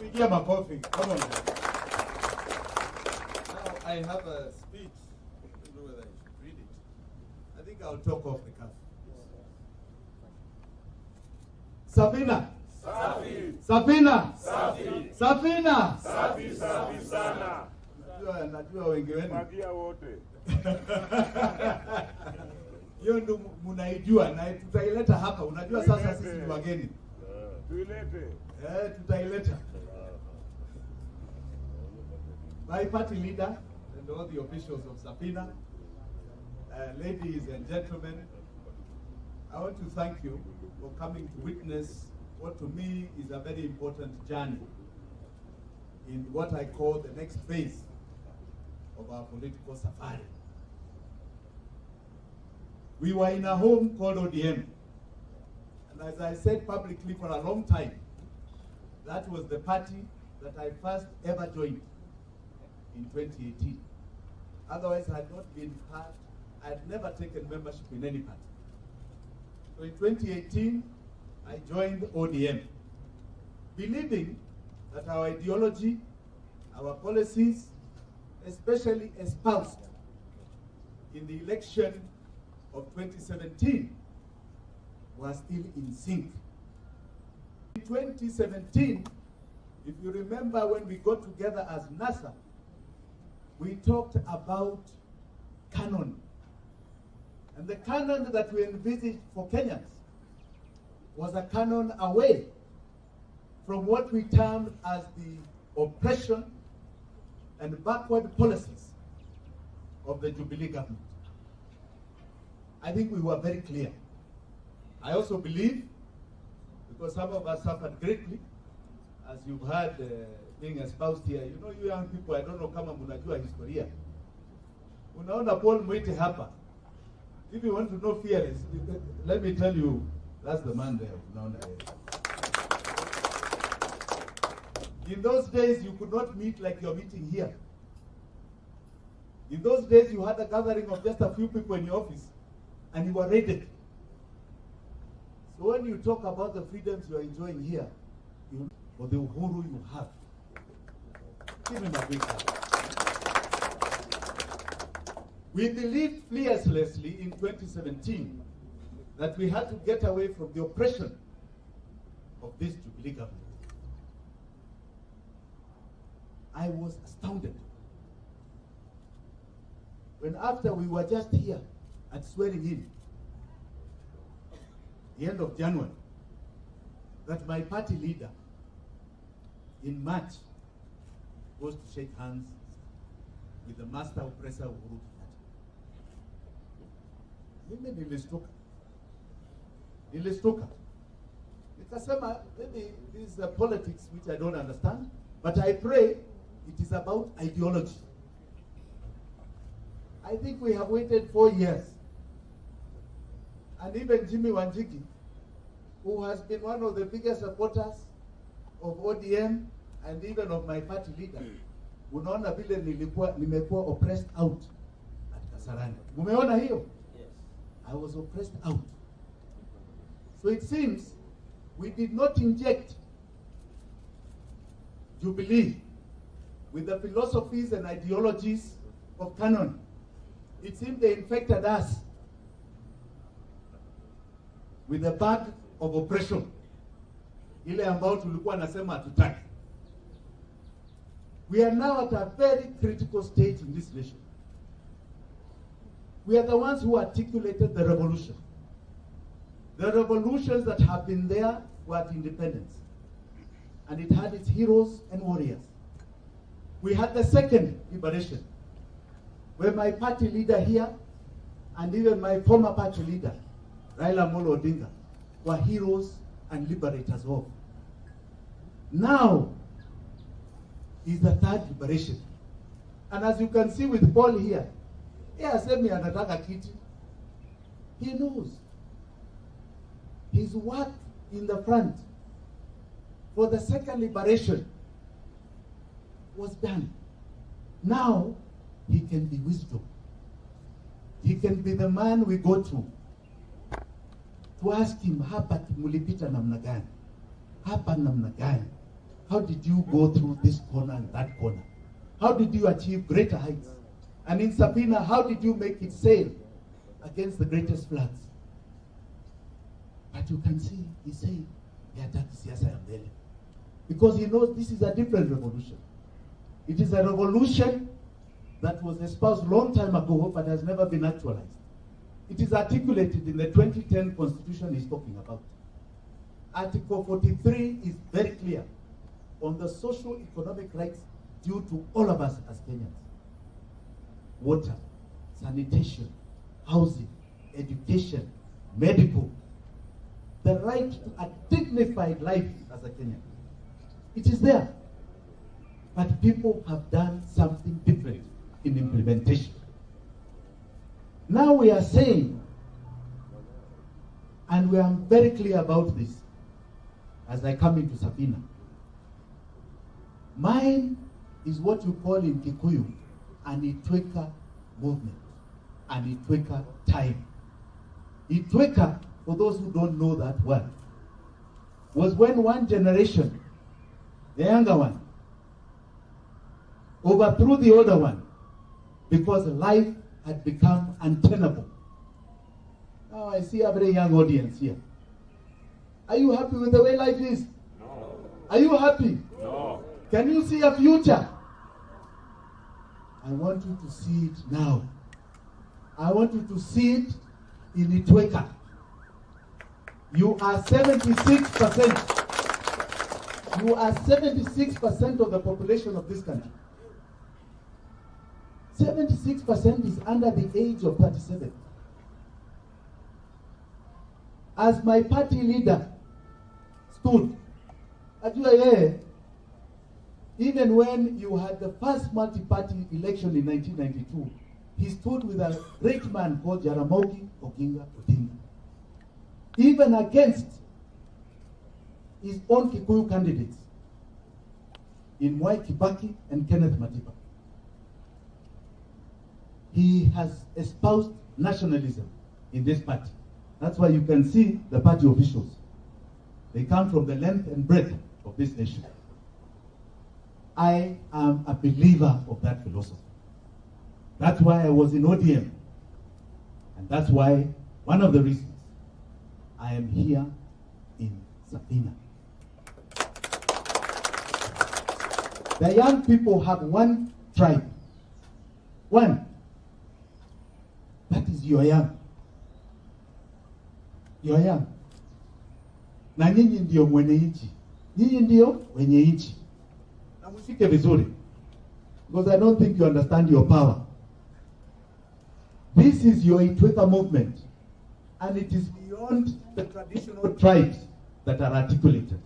Pigia makofi. Come on. Now I have a speech. I don't know whether I should read it. I think I'll talk off the cuff. Safina. Safi. Safina. Safi. Safina. Safi, safi sana. Najua wengi wenu. Magia wote. Hiyo ndio mnaijua na tutaileta hapa. Unajua sasa sisi ni wageni. Tuilete. Tutaileta. My party leader and all the officials of Safina, ladies and gentlemen, I want to thank you for coming to witness what to me is a very important journey in what I call the next phase of our political safari. We were in a home called ODM, and as I said publicly for a long time, that was the party that I first ever joined in 2018. Otherwise, I had not been part, I had never taken membership in any party. So in 2018, I joined ODM, believing that our ideology, our policies, especially espoused in the election of 2017, were still in sync. In 2017, if you remember when we got together as NASA, we talked about canon. And the canon that we envisaged for Kenyans was a canon away from what we termed as the oppression and backward policies of the Jubilee government. I think we were very clear. I also believe, because some of us suffered greatly, as you've heard being espoused here, you know, you young people, I don't know kama munajua historia. Unaona Paul Mwite hapa. If you want to know fearless, let me tell you, that's the man there. In those days, you could not meet like you're meeting here. In those days, you had a gathering of just a few people in your office, and you were raided. So when you talk about the freedoms you are enjoying here, or the uhuru you have, give him a big hand. We believed fearlessly in 2017 that we had to get away from the oppression of this Jubilee government. I was astounded when after we were just here at swearing in, the end of January, that my party leader in March goes to shake hands with the master oppressor Uhuru Kenyatta. Mimi nilistuka. Nikasema, maybe this is politics which I don't understand, but I pray it is about ideology. I think we have waited 4 years. And even Jimi Wanjigi, who has been one of the biggest supporters of ODM and even of my party leader, unaona vile nimekuwa oppressed out at Kasarani. Umeona hiyo? Yes. I was oppressed out. So it seems we did not inject Jubilee with the philosophies and ideologies of canon. It seems they infected us with the bag of oppression. Ile ambao tulikuwa nasema hatutaki. We are now at a very critical stage in this nation. We are the ones who articulated the revolution. The revolutions that have been there were at independence. And it had its heroes and warriors. We had the second liberation, where my party leader here and even my former party leader, Raila MUST, were heroes and liberators of. Now is the third liberation. And as you can see with Paul here, he anataka kiti. He knows his work in the front for the second liberation was done. Now he can be wisdom. He can be the man we go to ask him, hapa mulipita namna gani? Hapa namna gani? How did you go through this corner and that corner? How did you achieve greater heights? And in Safina, how did you make it sail against the greatest floods? But you can see, he's saying, because he knows this is a different revolution. It is a revolution that was espoused a long time ago, but has never been actualized. It is articulated in the 2010 Constitution he's talking about. Article 43 is very clear on the social economic rights due to all of us as Kenyans. Water, sanitation, housing, education, medical, the right to a dignified life as a Kenyan. It is there. But people have done something different in implementation. Now we are saying, and we are very clear about this as I come into Safina, mine is what you call in Kikuyu an Itweka movement, an Itweka time. Itweka, for those who don't know that word, was when one generation, the younger one, overthrew the older one because life had become untenable. Now I see a very young audience here. Are you happy with the way life is? No. Are you happy? No. Can you see a future? I want you to see it now. I want you to see it in Itweka. You are 76%. You are 76% of the population of this country. 76% is under the age of 37. As my party leader stood, even when you had the first multi-party election in 1992, he stood with a great man called Jaramogi Oginga Odinga, even against his own Kikuyu candidates in Mwai Kibaki and Kenneth Matiba. He has espoused nationalism in this party. That's why you can see the party officials. They come from the length and breadth of this nation. I am a believer of that philosophy. That's why I was in ODM. And that's why, one of the reasons, I am here in Safina. The young people have one tribe. One. That is your young. Your young. Na nyinyi ndio mwenye nchi. Nyinyi ndio wenye nchi. Na mshike vizuri. Because I don't think you understand your power. This is your Itweka movement. And it is beyond the traditional tribes that are articulated.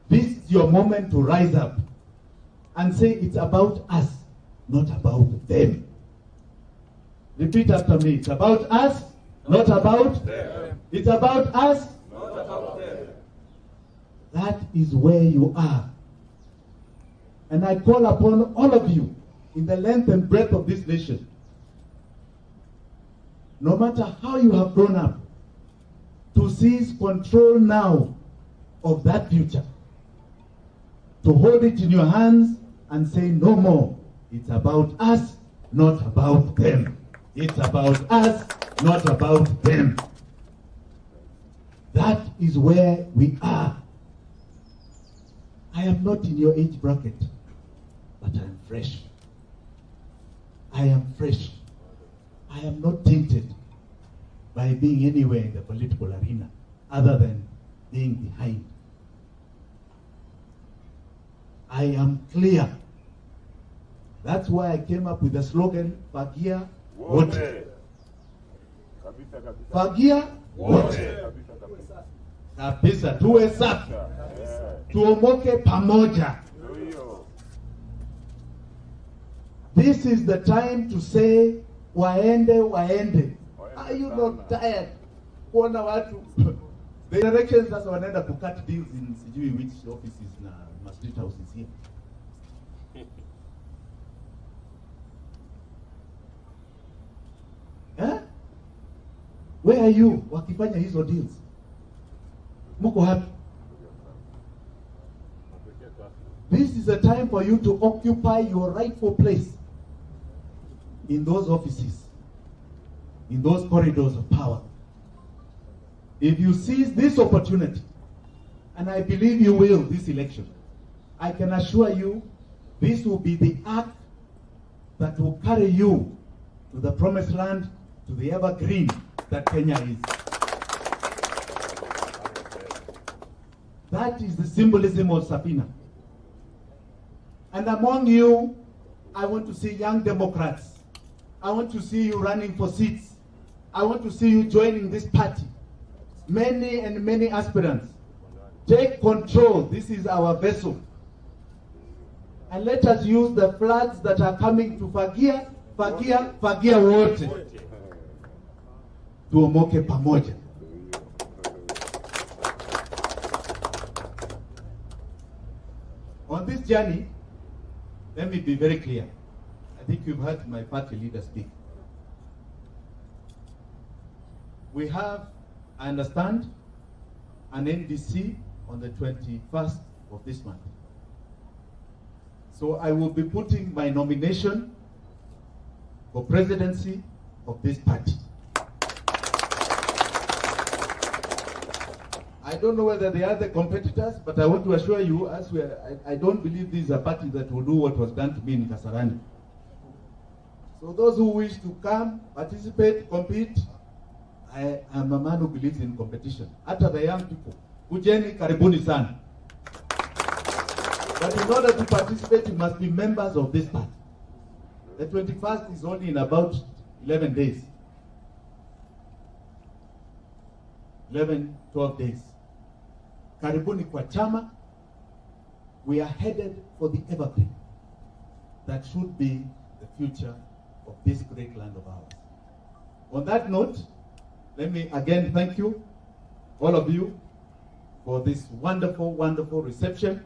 This is your moment to rise up and say it's about us, not about them. Repeat after me. It's about us, not about them. It's about us, not about them. That is where you are. And I call upon all of you in the length and breadth of this nation, no matter how you have grown up, to seize control now of that future, to hold it in your hands and say no more. It's about us, not about them. It's about us, not about them. That is where we are. I am not in your age bracket, but I am fresh. I am fresh. I am not tainted by being anywhere in the political arena other than being behind. I am clear. That's why I came up with the slogan, Fagia Wote. Fagia Wote. Kabisa, tuwe safi. Tuomoke pamoja. This is the time to say, waende, waende. Are you not tired? Kuona watu. The elections sasa wanaenda to cut deals in sijui which offices na street houses here. Where are you wakifanya hizo deals? Muko happy? This is a time for you to occupy your rightful place in those offices, in those corridors of power. If you seize this opportunity, and I believe you will this election, I can assure you this will be the ark that will carry you to the promised land, to the evergreen that Kenya is. That is the symbolism of Safina. And among you, I want to see young Democrats. I want to see you running for seats. I want to see you joining this party. Many and many aspirants. Take control. This is our vessel. And let us use the flags that are coming to Fagia wote. Tuomoke pamoja. On this journey, let me be very clear. I think you've heard my party leader speak. We have, I understand, an NDC on the 21st of this month. So I will be putting my nomination for presidency of this party. I don't know whether they are the competitors, but I want to assure you, I don't believe this is a party that will do what was done to me in Kasarani. So those who wish to come, participate, compete, I am a man who believes in competition. After the young people, kujeni karibuni sana. But in order to participate, you must be members of this party. The 21st is only in about 11 days. 11, 12 days. Karibuni kwa chama. We are headed for the evergreen. That should be the future of this great land of ours. On that note, let me again thank you, all of you, for this wonderful, wonderful reception.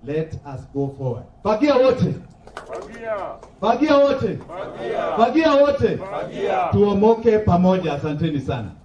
Let us go forward. Fagia wote. Fagia. Fagia wote. Fagia. Fagia wote. Fagia. Tuomoke pamoja. Asanteni sana.